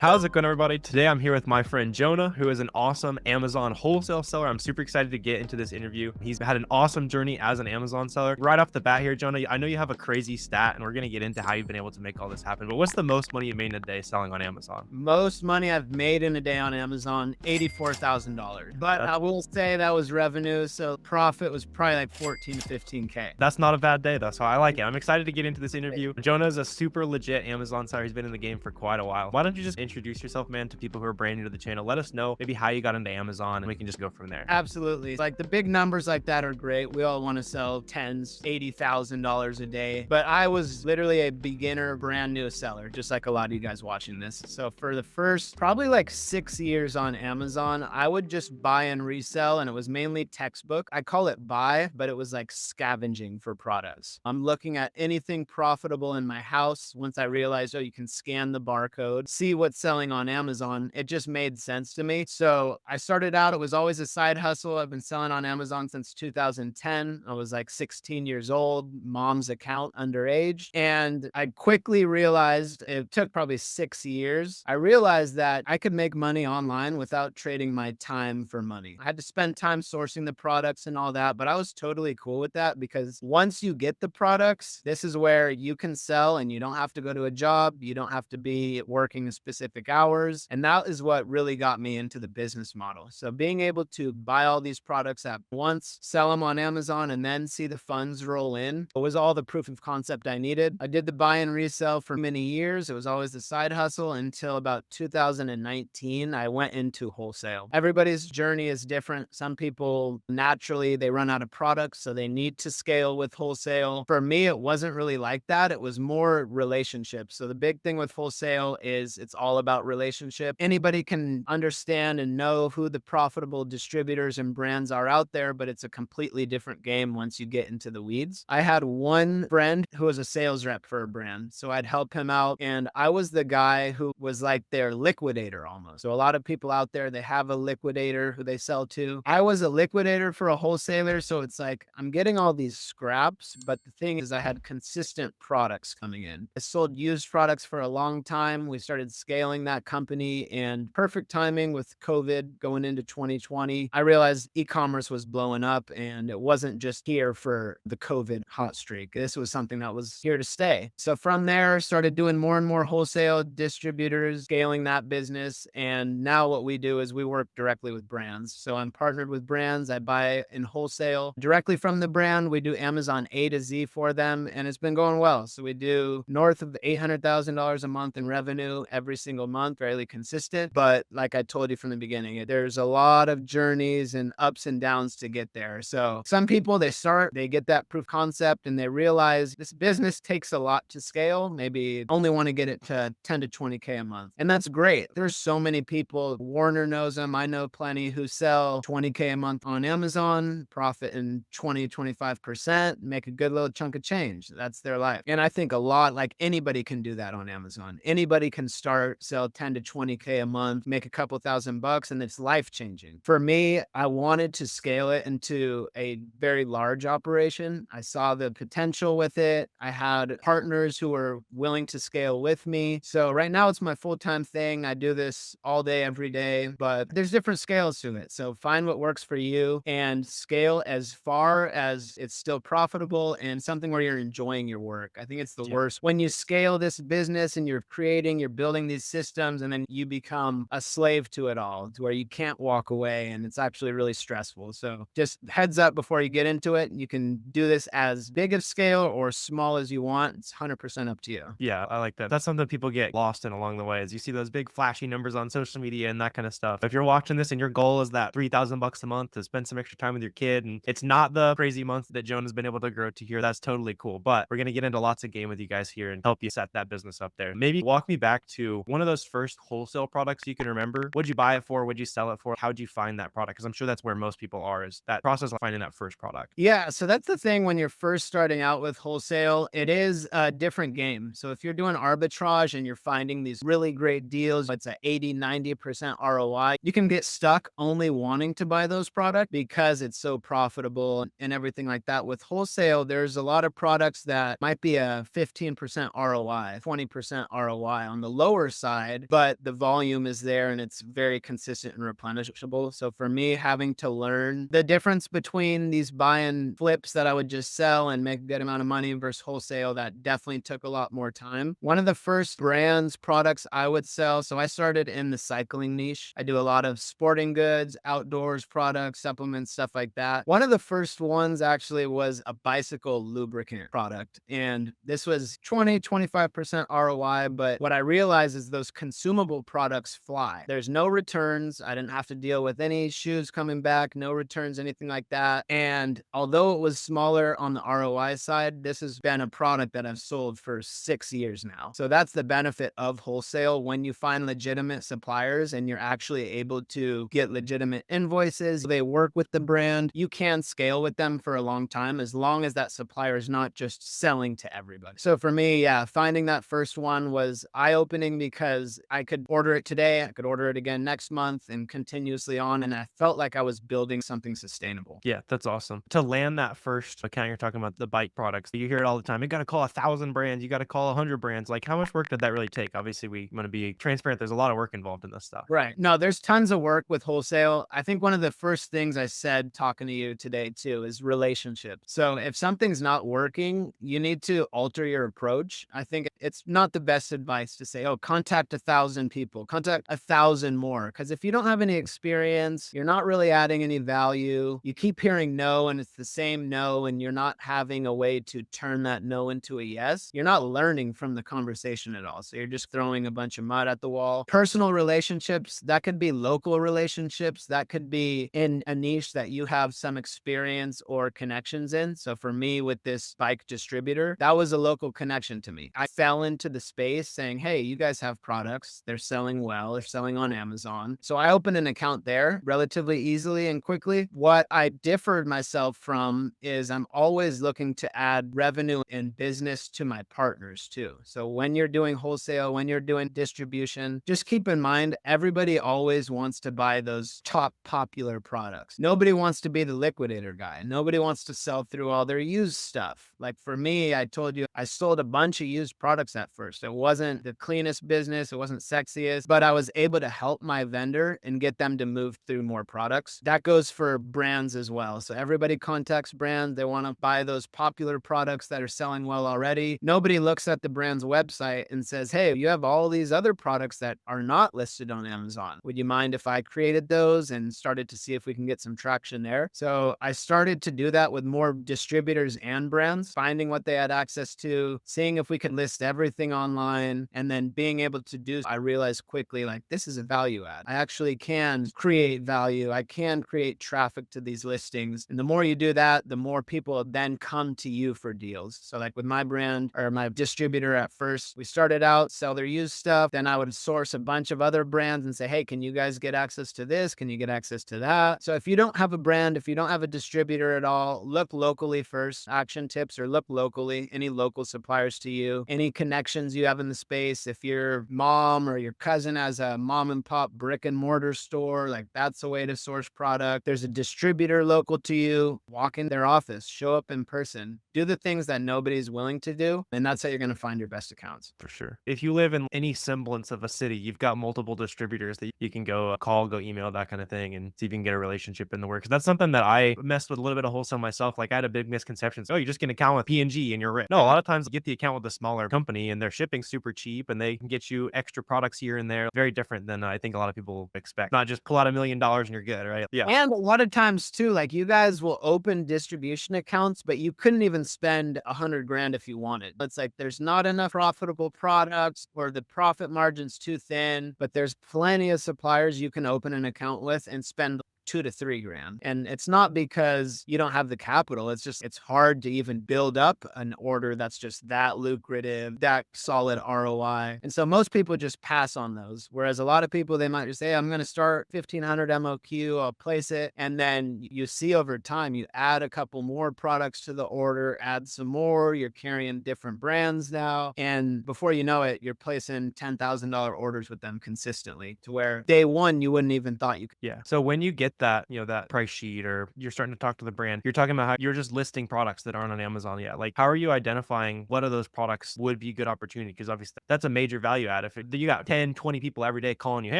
How's it going, everybody? Today I'm here with my friend Jonah, who is an awesome Amazon wholesale seller. I'm super excited to get into this interview. He's had an awesome journey as an Amazon seller. Right off the bat here, Jonah, I know you have a crazy stat, and we're going to get into how you've been able to make all this happen. But what's the most money you made in a day selling on Amazon? Most money I've made in a day on Amazon, $84,000. But That's I will say that was revenue, so profit was probably like 14 to 15K. that's not a bad day, though. So I like it. I'm excited to get into this interview. Jonah is a super legit Amazon seller. He's been in the game for quite a while. Why don't you just introduce yourself, man, to people who are brand new to the channel? Let us know maybe how you got into Amazon, and we can just go from there. Absolutely. Like the big numbers like that are great. We all want to sell tens, $80,000 a day. But I was literally a beginner, brand new seller, just like a lot of you guys watching this. So for the first probably like 6 years on Amazon, I would just buy and resell, and it was mainly textbook. I call it buy, but it was like scavenging for products. I'm looking at anything profitable in my house. Once I realized, oh, you can scan the barcode, see what's selling on Amazon, it just made sense to me. So I started out, it was always a side hustle. I've been selling on Amazon since 2010. I was like 16 years old, mom's account, underage. And I quickly realized, it took probably 6 years. I realized that I could make money online without trading my time for money. I had to spend time sourcing the products and all that, but I was totally cool with that because once you get the products, this is where you can sell and you don't have to go to a job. You don't have to be working specific hours. And that is what really got me into the business model. So being able to buy all these products at once, sell them on Amazon, and then see the funds roll in was all the proof of concept I needed. I did the buy and resell for many years. It was always the side hustle until about 2019. I went into wholesale. Everybody's journey is different. Some people naturally they run out of products, so they need to scale with wholesale. For me, it wasn't really like that. It was more relationships. So the big thing with wholesale is it's all about relationship. Anybody can understand and know who the profitable distributors and brands are out there, but it's a completely different game once you get into the weeds. I had one friend who was a sales rep for a brand, so I'd help him out, and I was the guy who was like their liquidator almost. So a lot of people out there, they have a liquidator who they sell to. I was a liquidator for a wholesaler, so it's like I'm getting all these scraps, but the thing is I had consistent products coming in. I sold used products for a long time. We started scaling that company, and perfect timing with COVID going into 2020, I realized e-commerce was blowing up, and it wasn't just here for the COVID hot streak. This was something that was here to stay. So from there, started doing more and more wholesale distributors, scaling that business. And now what we do is we work directly with brands. So I'm partnered with brands. I buy in wholesale directly from the brand. We do Amazon A to Z for them, and it's been going well. So we do north of $800,000 a month in revenue every single month, fairly consistent. But like I told you from the beginning, there's a lot of journeys and ups and downs to get there. So some people, they get that proof concept and they realize this business takes a lot to scale. Maybe only want to get it to 10 to 20K a month. And that's great. There's so many people, Warner knows them. I know plenty who sell 20K a month on Amazon, profit in 20, 25%, make a good little chunk of change. That's their life. And I think a lot, like anybody can do that on Amazon. Anybody can start, sell 10 to 20K a month, make a couple $1,000, and it's life changing. For me, I wanted to scale it into a very large operation. I saw the potential with it. I had partners who were willing to scale with me. So right now it's my full-time thing. I do this all day, every day, but there's different scales to it. So find what works for you and scale as far as it's still profitable and something where you're enjoying your work. I think it's the worst when you scale this business and you're building these systems, and then you become a slave to it all, to where you can't walk away, and it's actually really stressful. So just heads up before you get into it. You can do this as big of scale or small as you want. It's 100% up to you. Yeah, I like that. That's something people get lost in along the way, is you see those big flashy numbers on social media and that kind of stuff. If you're watching this and your goal is that $3,000 a month to spend some extra time with your kid, and it's not the crazy month that Jonah's been able to grow to here, that's totally cool. But we're going to get into lots of game with you guys here and help you set that business up there. Maybe walk me back to one of those first wholesale products you can remember. What'd you buy it for? What'd you sell it for? How'd you find that product? Because I'm sure that's where most people are, is that process of finding that first product. Yeah, so that's the thing when you're first starting out with wholesale, it is a different game. So if you're doing arbitrage and you're finding these really great deals, it's a 80, 90% ROI, you can get stuck only wanting to buy those products because it's so profitable and everything like that. With wholesale, there's a lot of products that might be a 15% ROI, 20% ROI on the lower side. side, but the volume is there and it's very consistent and replenishable. So for me, having to learn the difference between these buy and flips that I would just sell and make a good amount of money versus wholesale, that definitely took a lot more time. One of the first brands, products I would sell. So I started in the cycling niche. I do a lot of sporting goods, outdoors products, supplements, stuff like that. One of the first ones actually was a bicycle lubricant product. And this was 25% ROI. But what I realized is those consumable products fly. There's no returns. I didn't have to deal with any shoes coming back, no returns, anything like that. And although it was smaller on the ROI side, this has been a product that I've sold for 6 years now. So that's the benefit of wholesale. When you find legitimate suppliers and you're actually able to get legitimate invoices, they work with the brand, you can scale with them for a long time as long as that supplier is not just selling to everybody. So for me, yeah, finding that first one was eye-opening because I could order it today, I could order it again next month and continuously on. And I felt like I was building something sustainable. Yeah, that's awesome. To land that first account, you're talking about the bike products. You hear it all the time. You got to call 1,000 brands. You got to call 100 brands. Like, how much work did that really take? Obviously, we want to be transparent. There's a lot of work involved in this stuff. Right. No, there's tons of work with wholesale. I think one of the first things I said talking to you today too is relationship. So if something's not working, you need to alter your approach. I think it's not the best advice to say, oh, contact 1,000 people, contact 1,000 more. Because if you don't have any experience, you're not really adding any value. You keep hearing no, and it's the same no, and you're not having a way to turn that no into a yes. You're not learning from the conversation at all. So you're just throwing a bunch of mud at the wall. Personal relationships, that could be local relationships. That could be in a niche that you have some experience or connections in. So for me, with this bike distributor, that was a local connection to me. I fell into the space saying, hey, you guys have products. They're selling well. They're selling on Amazon. So I opened an account there relatively easily and quickly. What I differed myself from is I'm always looking to add revenue and business to my partners too. So when you're doing wholesale, when you're doing distribution, just keep in mind, everybody always wants to buy those top popular products. Nobody wants to be the liquidator guy. Nobody wants to sell through all their used stuff. Like for me, I told you, I sold a bunch of used products at first. It wasn't the cleanest business. It wasn't sexiest, but I was able to help my vendor and get them to move through more products. That goes for brands as well. So everybody contacts brands. They want to buy those popular products that are selling well already. Nobody looks at the brand's website and says, hey, you have all these other products that are not listed on Amazon. Would you mind if I created those and started to see if we can get some traction there? So I started to do that with more distributors and brands, finding what they had access to, seeing if we could list everything online, and then being able to do, I realized quickly, like, this is a value add. I actually can create value. I can create traffic to these listings. And the more you do that, the more people then come to you for deals. So like with my brand or my distributor at first, we started out, sell their used stuff. Then I would source a bunch of other brands and say, hey, can you guys get access to this? Can you get access to that? So if you don't have a brand, if you don't have a distributor at all, look locally first. Action tips, or look locally, any local suppliers to you, any connections you have in the space. If your mom or your cousin has a mom and pop brick and mortar store, like that's a way to source product. There's a distributor local to you, walk in their office, show up in person, do the things that nobody's willing to do. And that's how you're going to find your best accounts. For sure. If you live in any semblance of a city, you've got multiple distributors that you can go call, go email, that kind of thing, and see if you can get a relationship in the works. That's something that I messed with a little bit of wholesale myself. Like I had a big misconception. Oh, you just get an account with P&G and you're rich. No, a lot of times you get the account with a smaller company and they're shipping super cheap and they can get you extra products here and there. Very different than I think a lot of people expect. Not just pull out $1 million and you're good, right? Yeah. And a lot of times too, like you guys will open distribution accounts, but you couldn't even spend 100 grand if you wanted. It's like there's not enough profitable products or the profit margin's too thin, but there's plenty of suppliers you can open an account with and spend 2 to 3 grand. And it's not because you don't have the capital. It's just, it's hard to even build up an order that's just that lucrative, that solid ROI. And so most people just pass on those. Whereas a lot of people, they might just say, I'm going to start 1,500 MOQ, I'll place it. And then you see over time, you add a couple more products to the order, add some more, you're carrying different brands now. And before you know it, you're placing $10,000 orders with them consistently to where day one, you wouldn't even thought you could. Yeah. So when you get that, that price sheet, or you're starting to talk to the brand, you're talking about how you're just listing products that aren't on Amazon yet. Like, how are you identifying what of those products would be a good opportunity? Because obviously that's a major value add. If you got 10, 20 people every day calling you, hey,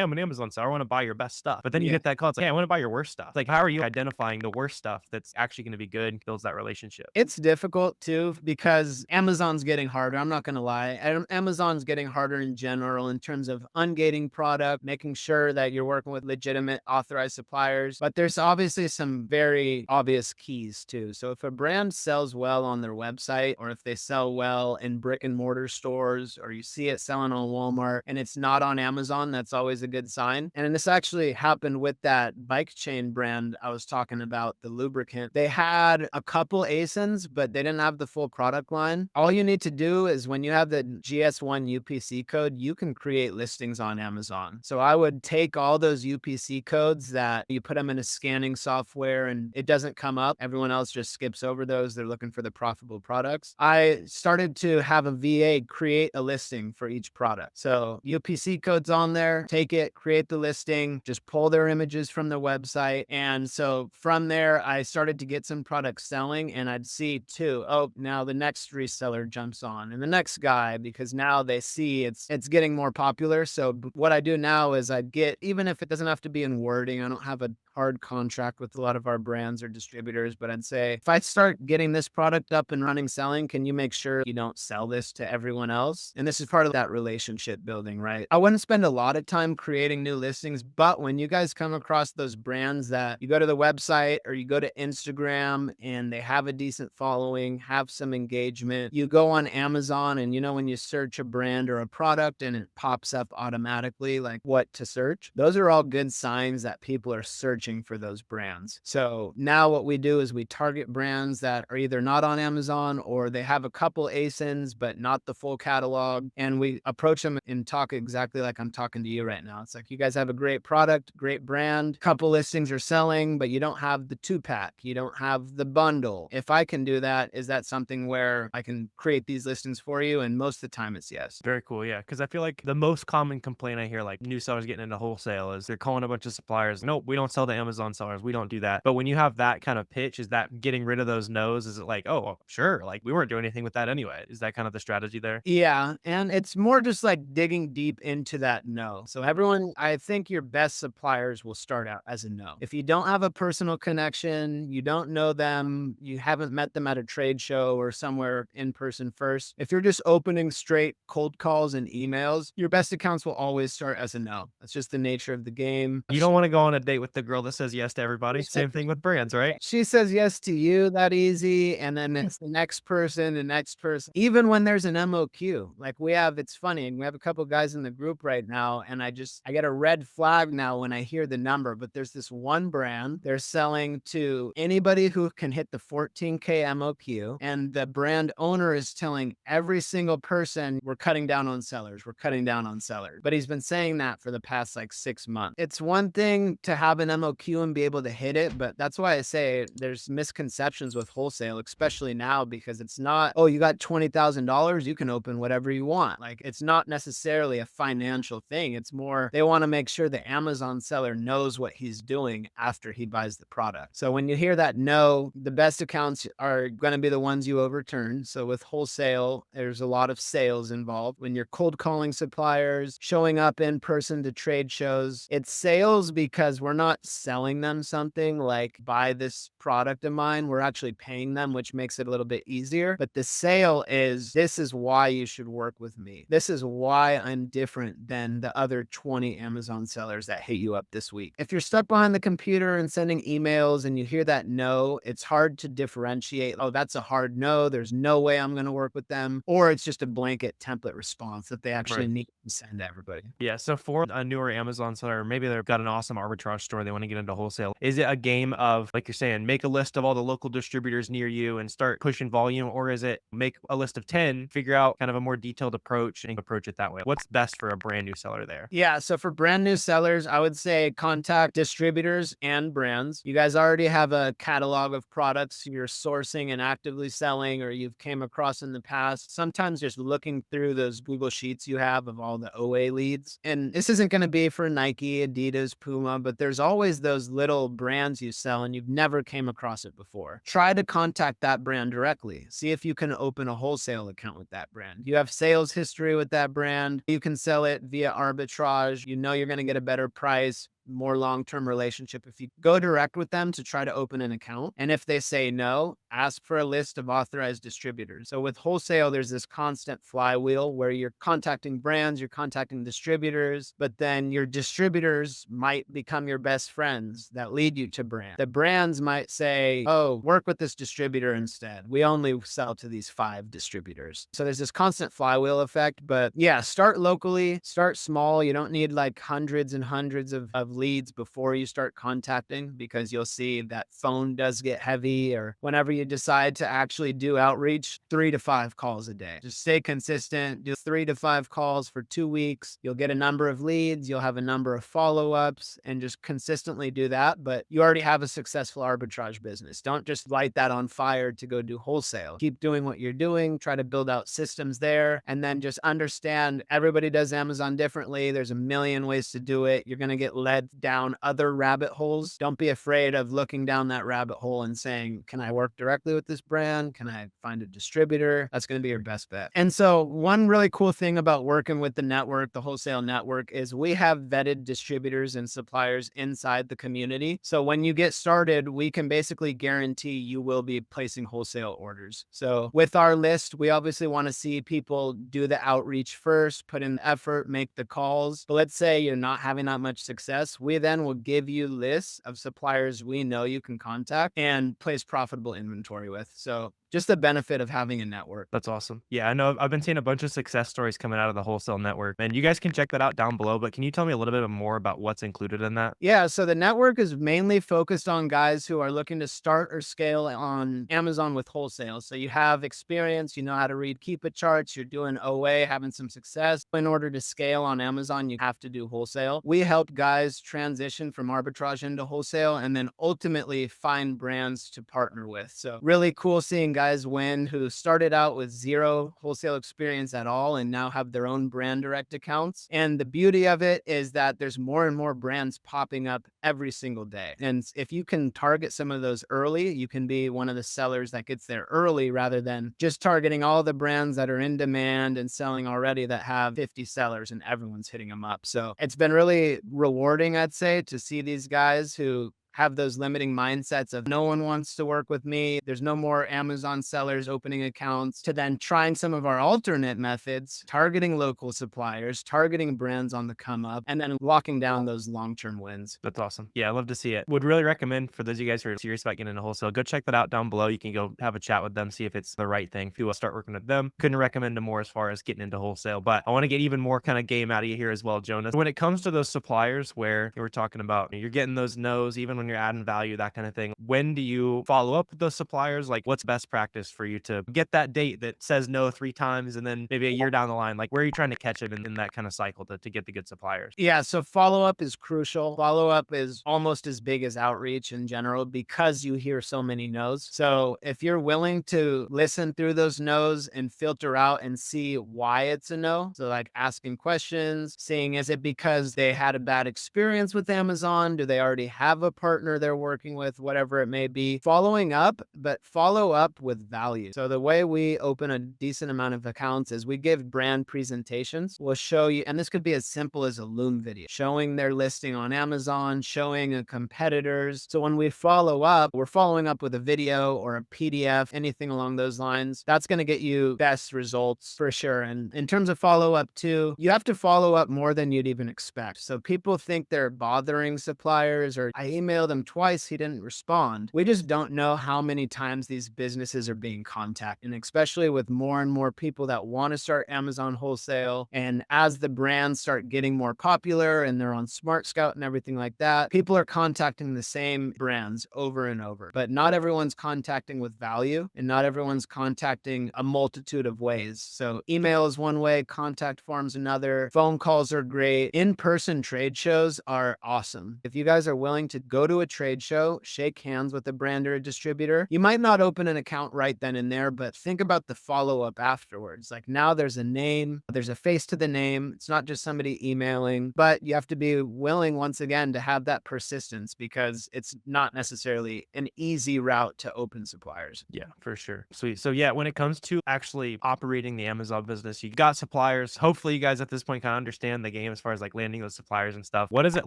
I'm an Amazon seller, I want to buy your best stuff. But then you Yeah. get that call, it's like, hey, I want to buy your worst stuff. Like, how are you identifying the worst stuff that's actually going to be good and builds that relationship? It's difficult too because Amazon's getting harder. I'm not going to lie. Amazon's getting harder in general in terms of ungating product, making sure that you're working with legitimate authorized suppliers. But there's obviously some very obvious keys too. So if a brand sells well on their website, or if they sell well in brick and mortar stores, or you see it selling on Walmart and it's not on Amazon, that's always a good sign. And this actually happened with that bike chain brand I was talking about, the lubricant. They had a couple ASINs, but they didn't have the full product line. All you need to do is when you have the GS1 UPC code, you can create listings on Amazon. So I would take all those UPC codes that you put them in a scanning software and it doesn't come up. Everyone else just skips over those. They're looking for the profitable products. I started to have a VA create a listing for each product. So UPC codes on there, take it, create the listing, just pull their images from the website. And so from there, I started to get some products selling, and I'd see too, oh, now the next reseller jumps on and the next guy, because now they see it's getting more popular. So what I do now is I get, even if it doesn't have to be in wording, I don't have a hard contract with a lot of our brands or distributors, but I'd say, if I start getting this product up and running, selling, can you make sure you don't sell this to everyone else? And this is part of that relationship building, right? I wouldn't spend a lot of time creating new listings, but when you guys come across those brands that you go to the website or you go to Instagram and they have a decent following, have some engagement, you go on Amazon, and when you search a brand or a product and it pops up automatically like what to search, those are all good signs that people are searching for those brands. So now what we do is we target brands that are either not on Amazon, or they have a couple ASINs but not the full catalog, and we approach them and talk exactly like I'm talking to you right now. It's like, you guys have a great product, great brand, couple listings are selling, but you don't have the 2-pack, you don't have the bundle. If I can do that, is that something where I can create these listings for you? And most of the time it's yes. Very cool. Yeah. Cause I feel like the most common complaint I hear, like new sellers getting into wholesale, is they're calling a bunch of suppliers. Nope, we don't sell to Amazon sellers. We don't do that. But when you have that kind of pitch, is that getting rid of those no's? Is it like, oh, well, sure, like we weren't doing anything with that anyway? Is that kind of the strategy there? Yeah, and it's more just like digging deep into that no. So everyone, I think your best suppliers will start out as a no. If you don't have a personal connection, you don't know them, you haven't met them at a trade show or somewhere in person first, if you're just opening straight cold calls and emails, your best accounts will always start as a no. That's just the nature of the game. You don't want to go on a date with the girl that says yes to everybody. Same thing with brands, right? She says yes to you that easy, and then it's the next person, the next person. Even when there's an MOQ, like it's funny, we have a couple guys in the group right now, and I get a red flag now when I hear the number. But there's this one brand, they're selling to anybody who can hit the 14K MOQ, and the brand owner is telling every single person, we're cutting down on sellers, we're cutting down on sellers. But he's been saying that for the past like 6 months. It's one thing to have an MOQ and be able to hit it, but that's why I say there's misconceptions with wholesale, especially now, because it's not, oh, you got $20,000, you can open whatever you want. Like, it's not necessarily a financial thing. It's more, they want to make sure the Amazon seller knows what he's doing after he buys the product. So when you hear that no, the best accounts are going to be the ones you overturn. So with wholesale, there's a lot of sales involved. When you're cold calling suppliers, showing up in person to trade shows, it's sales because we're not selling them something like, buy this product of mine. We're actually paying them, which makes it a little bit easier. But the sale is, this is why you should work with me. This is why I'm different than the other 20 Amazon sellers that hit you up this week. If you're stuck behind the computer and sending emails and you hear that no, it's hard to differentiate. Oh, that's a hard no. There's no way I'm going to work with them. Or it's just a blanket template response that they actually Right. need to send to everybody. Yeah. So for a newer Amazon seller, maybe they've got an awesome arbitrage store, they want to get into wholesale. Is it a game of, like you're saying, make a list of all the local distributors near you and start pushing volume? Or is it make a list of 10, figure out kind of a more detailed approach and approach it that way? What's best for a brand new seller there? Yeah. So for brand new sellers, I would say contact distributors and brands. You guys already have a catalog of products you're sourcing and actively selling, or you've came across in the past. Sometimes just looking through those Google Sheets you have of all the OA leads. And this isn't going to be for Nike, Adidas, Puma, but there's always has those little brands you sell and you've never came across it before, try to contact that brand directly. See if you can open a wholesale account with that brand. You have sales history with that brand. You can sell it via arbitrage. You know you're going to get a better price, more long-term relationship if you go direct with them to try to open an account. And if they say no, ask for a list of authorized distributors. So with wholesale, there's this constant flywheel where you're contacting brands, you're contacting distributors, but then your distributors might become your best friends that lead you to brand. The brands might say, oh, work with this distributor instead. We only sell to these 5 distributors. So there's this constant flywheel effect. But yeah, start locally, start small. You don't need like hundreds and hundreds of leads before you start contacting, because you'll see that phone does get heavy, or whenever you decide to actually do outreach, 3 to 5 calls a day. Just stay consistent, do 3 to 5 calls for 2 weeks. You'll get a number of leads, you'll have a number of follow-ups, and just consistently do that. But you already have a successful arbitrage business. Don't just light that on fire to go do wholesale. Keep doing what you're doing, try to build out systems there, and then just understand everybody does Amazon differently. There's a million ways to do it. You're going to get led down other rabbit holes. Don't be afraid of looking down that rabbit hole and saying, can I work directly with this brand? Can I find a distributor? That's going to be your best bet. And so one really cool thing about working with the network, the wholesale network, is we have vetted distributors and suppliers inside the community. So when you get started, we can basically guarantee you will be placing wholesale orders. So with our list, we obviously want to see people do the outreach first, put in the effort, make the calls. But let's say you're not having that much success. We then will give you lists of suppliers we know you can contact and place profitable inventory with. So just the benefit of having a network. That's awesome. Yeah, I know I've been seeing a bunch of success stories coming out of the wholesale network, and you guys can check that out down below. But can you tell me a little bit more about what's included in that? Yeah, so the network is mainly focused on guys who are looking to start or scale on Amazon with wholesale. So you have experience, you know how to read Keepa charts, you're doing OA, having some success. In order to scale on Amazon, you have to do wholesale. We help guys transition from arbitrage into wholesale and then ultimately find brands to partner with. So really cool seeing guys win who started out with 0 wholesale experience at all and now have their own brand direct accounts. And the beauty of it is that there's more and more brands popping up every single day. And if you can target some of those early, you can be one of the sellers that gets there early rather than just targeting all the brands that are in demand and selling already that have 50 sellers and everyone's hitting them up. So it's been really rewarding, I'd say, to see these guys who have those limiting mindsets of no one wants to work with me. There's no more Amazon sellers opening accounts, to then trying some of our alternate methods, targeting local suppliers, targeting brands on the come up, and then locking down those long-term wins. That's awesome. Yeah, I love to see it. Would really recommend for those of you guys who are serious about getting into wholesale, go check that out down below. You can go have a chat with them, see if it's the right thing. If you want to start working with them, couldn't recommend them more as far as getting into wholesale. But I want to get even more kind of game out of you here as well, Jonah. When it comes to those suppliers where you were talking about, you're getting those no's, even when you're adding value, that kind of thing. When do you follow up with those suppliers? Like, what's best practice for you to get that date that says no 3 times and then maybe a year down the line? Like, where are you trying to catch it in that kind of cycle to get the good suppliers? Yeah, so follow-up is crucial. Follow-up is almost as big as outreach in general because you hear so many no's. So if you're willing to listen through those no's and filter out and see why it's a no, so like asking questions, seeing is it because they had a bad experience with Amazon? Do they already have a partner they're working with? Whatever it may be. Following up, but follow up with value. So the way we open a decent amount of accounts is we give brand presentations. We'll show you, and this could be as simple as a Loom video, showing their listing on Amazon, showing a competitors. So when we follow up, we're following up with a video or a PDF, anything along those lines. That's going to get you best results for sure. And in terms of follow up too, you have to follow up more than you'd even expect. So people think they're bothering suppliers, or I emailed them twice, he didn't respond. We just don't know how many times these businesses are being contacted, and especially with more and more people that want to start Amazon wholesale. And as the brands start getting more popular and they're on Smart Scout and everything like that, people are contacting the same brands over and over. But not everyone's contacting with value, and not everyone's contacting a multitude of ways. So email is one way, contact forms another, phone calls are great. In-person trade shows are awesome. If you guys are willing to go to to a trade show, shake hands with a brand or a distributor. You might not open an account right then and there, but think about the follow-up afterwards. Like now there's a name, there's a face to the name. It's not just somebody emailing, but you have to be willing once again to have that persistence because it's not necessarily an easy route to open suppliers. Yeah, for sure. Sweet. So yeah, when it comes to actually operating the Amazon business, you got suppliers. Hopefully you guys at this point kind of understand the game as far as like landing those suppliers and stuff. What does it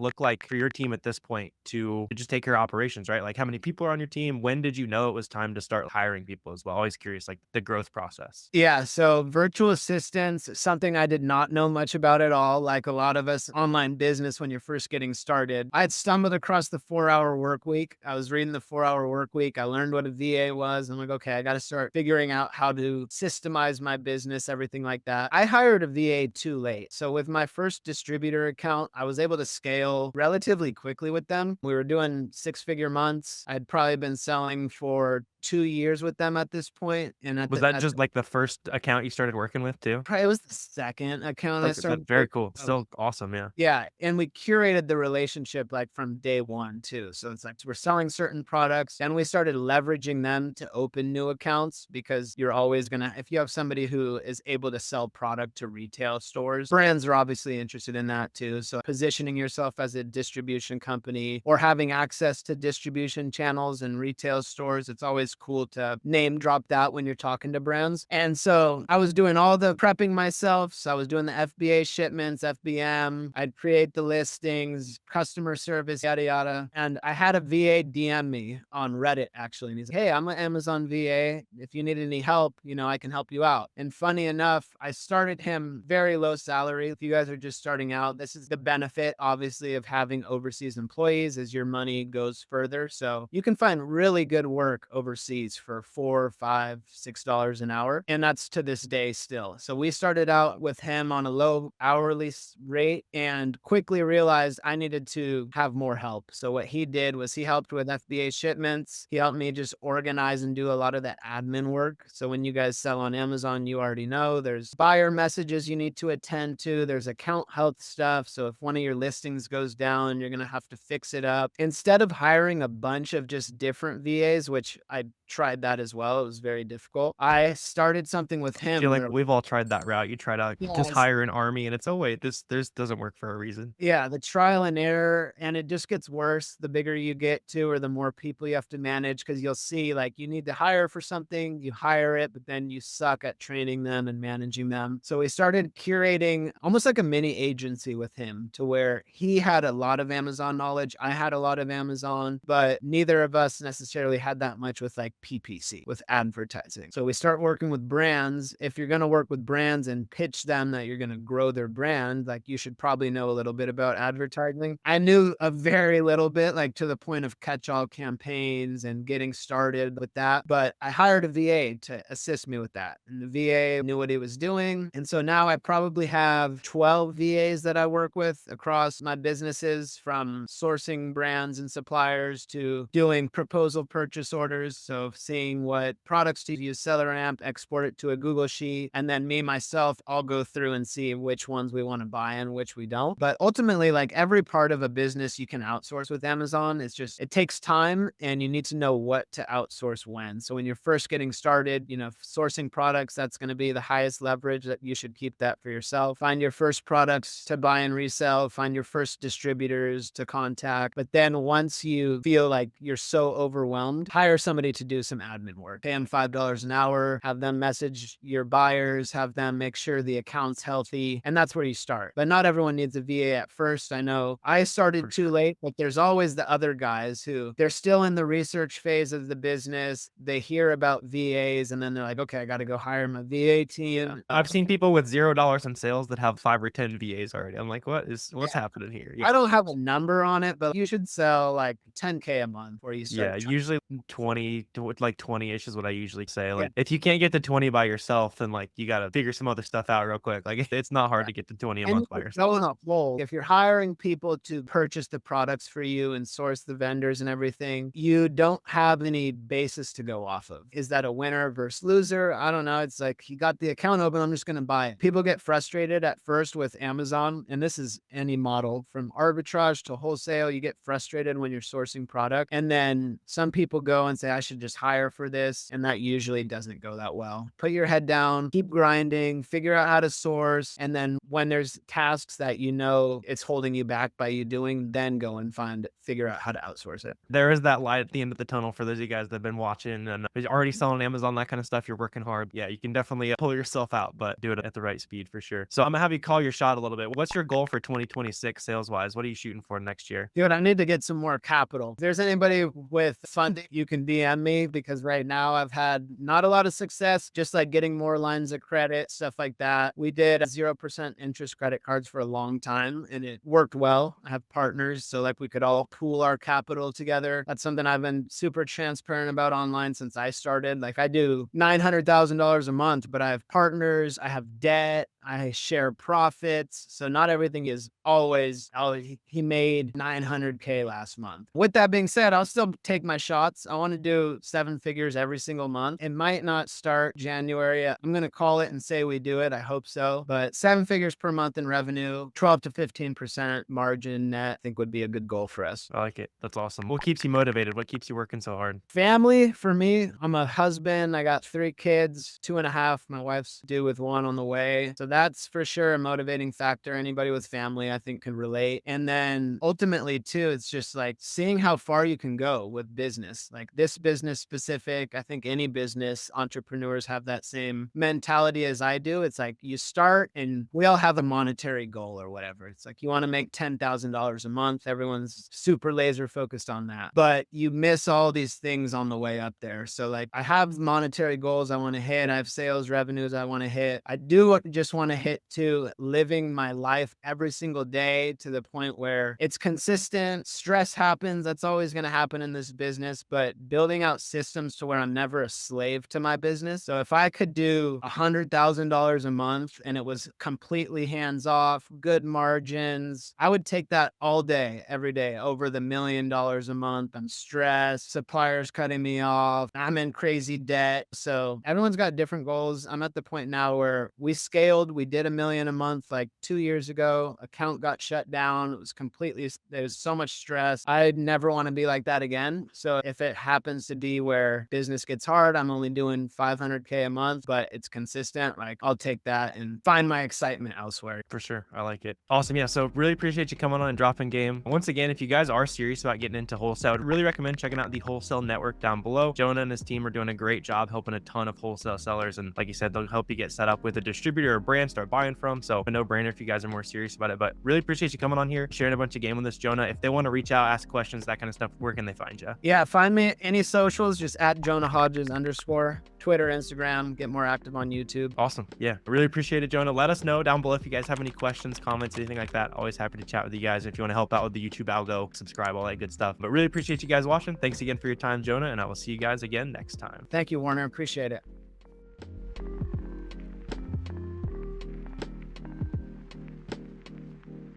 look like for your team at this point to just take care of operations, right? Like how many people are on your team? When did you know it was time to start hiring people as well? Always curious, like the growth process. Yeah, so virtual assistants, something I did not know much about at all. Like a lot of us, online business when you're first getting started. I had stumbled across the 4-hour work week. I was reading the 4-hour work week. I learned what a VA was. I'm like, okay, I got to start figuring out how to systemize my business, everything like that. I hired a VA too late. So with my first distributor account, I was able to scale relatively quickly with them. We were doing 6-figure months. I'd probably been selling for 2 years with them at this point. And Was that just like the first account you started working with too? probably it was the second account I Okay, that's started. very cool. Still awesome. Yeah. Yeah, and we curated the relationship like from day one too. So it's like we're selling certain products and we started leveraging them to open new accounts because you're always gonna, if you have somebody who is able to sell product to retail stores, brands are obviously interested in that too. So positioning yourself as a distribution company or having access to distribution channels and retail stores, it's always cool to name drop that when you're talking to brands. And so I was doing all the prepping myself. So I was doing the FBA shipments, FBM. I'd create the listings, customer service, yada, yada. And I had a VA DM me on Reddit actually. And he's like, hey, I'm an Amazon VA. If you need any help, I can help you out. And funny enough, I started him very low salary. If you guys are just starting out, this is the benefit, obviously, of having overseas employees as your money goes further. So you can find really good work overseas for $4, $5, $6 an hour. And that's to this day still. So we started out with him on a low hourly rate and quickly realized I needed to have more help. So what he did was he helped with FBA shipments. He helped me just organize and do a lot of that admin work. So when you guys sell on Amazon, you already know there's buyer messages you need to attend to. There's account health stuff. So if one of your listings goes down, you're going to have to fix it up. Instead of hiring a bunch of just different VAs, which I tried that as well. It was very difficult. I started something with I him. feel like where- we've all tried that route. You try to just Yes. hire an army and it's, oh wait, this doesn't work for a reason. Yeah, the trial and error, and it just gets worse the bigger you get to, or the more people you have to manage. Because you'll see, like, you need to hire for something, you hire it, but then you suck at training them and managing them. So we started curating almost like a mini agency with him, to where he had a lot of Amazon knowledge, I had a lot of Amazon, but neither of us necessarily had that much with like PPC, with advertising. So we start working with brands. If you're going to work with brands and pitch them that you're going to grow their brand, like, you should probably know a little bit about advertising. I knew a very little bit, like to the point of catch-all campaigns and getting started with that. But I hired a VA to assist me with that. And the VA knew what he was doing. And so now I probably have 12 VAs that I work with across my businesses, from sourcing brands and suppliers to doing proposal purchase orders. So seeing what products to use SellerAmp, export it to a Google Sheet, and then me, myself, I'll go through and see which ones we want to buy and which we don't. But ultimately, like, every part of a business you can outsource with Amazon. It's just, it takes time and you need to know what to outsource when. So when you're first getting started, sourcing products, that's going to be the highest leverage. That you should keep that for yourself. Find your first products to buy and resell, find your first distributors to contact. But then once you feel like you're so overwhelmed, hire somebody to do some admin work. Pay them $5 an hour, have them message your buyers, have them make sure the account's healthy. And that's where you start. But not everyone needs a VA at first. I know I started too late, but there's always the other guys who they're still in the research phase of the business. They hear about VAs and then they're like, okay, I got to go hire my VA team. I've seen people with $0 in sales that have 5 or 10 VAs already. I'm like, what's happening here? I don't have a number on it, but you should sell like 10K a month before you Yeah, start. usually 20 like 20-ish is what I usually say. Yeah. Like if you can't get to 20 by yourself, then like you got to figure some other stuff out real quick. Like it's not hard to get to 20 a And month by yourself. going up whole, if you're hiring people to purchase the products for you and source the vendors and everything, you don't have any basis to go off of. Is that a winner versus loser? I don't know. It's like you got the account open, I'm just going to buy it. People get frustrated at first with Amazon, and this is any model from arbitrage to wholesale. You get frustrated when you're sourcing product. And then some people go and say, I should just hire for this. And that usually doesn't go that well. Put your head down, keep grinding, figure out how to source. And then when there's tasks that you know it's holding you back by you doing, then go and figure out how to outsource it. There is that light at the end of the tunnel for those of you guys that have been watching and you're already selling Amazon, that kind of stuff. You're working hard. Yeah, you can definitely pull yourself out, but do it at the right speed for sure. So I'm gonna have you call your shot a little bit. What's your goal for 2026 sales wise? What are you shooting for next year? Dude, I need to get some more capital. If there's anybody with funding, you can DM me, because right now I've had not a lot of success, just like getting more lines of credit, stuff like that. We did 0% interest credit cards for a long time and it worked well. I have partners, so like we could all pool our capital together. That's something I've been super transparent about online since I started. Like I do $900,000 a month, but I have partners, I have debt, I share profits. So not everything is always, oh, he made 900K last month. With that being said, I'll still take my shots. I want to do 7 figures every single month. It might not start January. I'm going to call it and say we do it. I hope so. But 7 figures per month in revenue, 12 to 15% margin net, I think would be a good goal for us. I like it. That's awesome. What keeps you motivated? What keeps you working so hard? Family for me. I'm a husband. I got 3 kids, 2.5. My wife's due with 1 on the way. So that's for sure a motivating factor. Anybody with family, I think, can relate. And then ultimately too, it's just like seeing how far you can go with business. Like this business specific, I think any business entrepreneurs have that same mentality as I do. It's like you start and we all have a monetary goal or whatever. It's like you want to make $10,000 a month. Everyone's super laser focused on that, but you miss all these things on the way up there. So like I have monetary goals I want to hit. I have sales revenues I want to hit. I do just want to hit to living my life every single day to the point where it's consistent. Stress happens. That's always going to happen in this business, but building out systems to where I'm never a slave to my business. So if I could do $100,000 a month and it was completely hands off, good margins, I would take that all day, every day over the $1 million a month. I'm stressed. Suppliers cutting me off. I'm in crazy debt. So everyone's got different goals. I'm at the point now where we scaled. We did $1 million a month like 2 years ago. Account got shut down. It was completely, there was so much stress. I'd never want to be like that again. So if it happens to be where business gets hard, I'm only doing 500K a month, but it's consistent. Like I'll take that and find my excitement elsewhere. For sure. I like it. Awesome. Yeah. So really appreciate you coming on and dropping game. Once again, if you guys are serious about getting into wholesale, I'd really recommend checking out the Wholesale network down below. Jonah and his team are doing a great job helping a ton of wholesale sellers. And like you said, they'll help you get set up with a distributor or brand, start buying from. So a no-brainer if you guys are more serious about it. But really appreciate you coming on here, sharing a bunch of game with us, Jonah. If they want to reach out, ask questions, that kind of stuff, where can they find you? Yeah, find me any socials, just at Jonah Hodges _ Twitter, Instagram, get more active on YouTube. Awesome. Yeah, really appreciate it, Jonah. Let us know down below if you guys have any questions, comments, anything like that. Always happy to chat with you guys. If you want to help out with the YouTube algo, subscribe, all that good stuff. But really appreciate you guys watching. Thanks again for your time, Jonah, and I will see you guys again next time. Thank you, Warner. Appreciate it.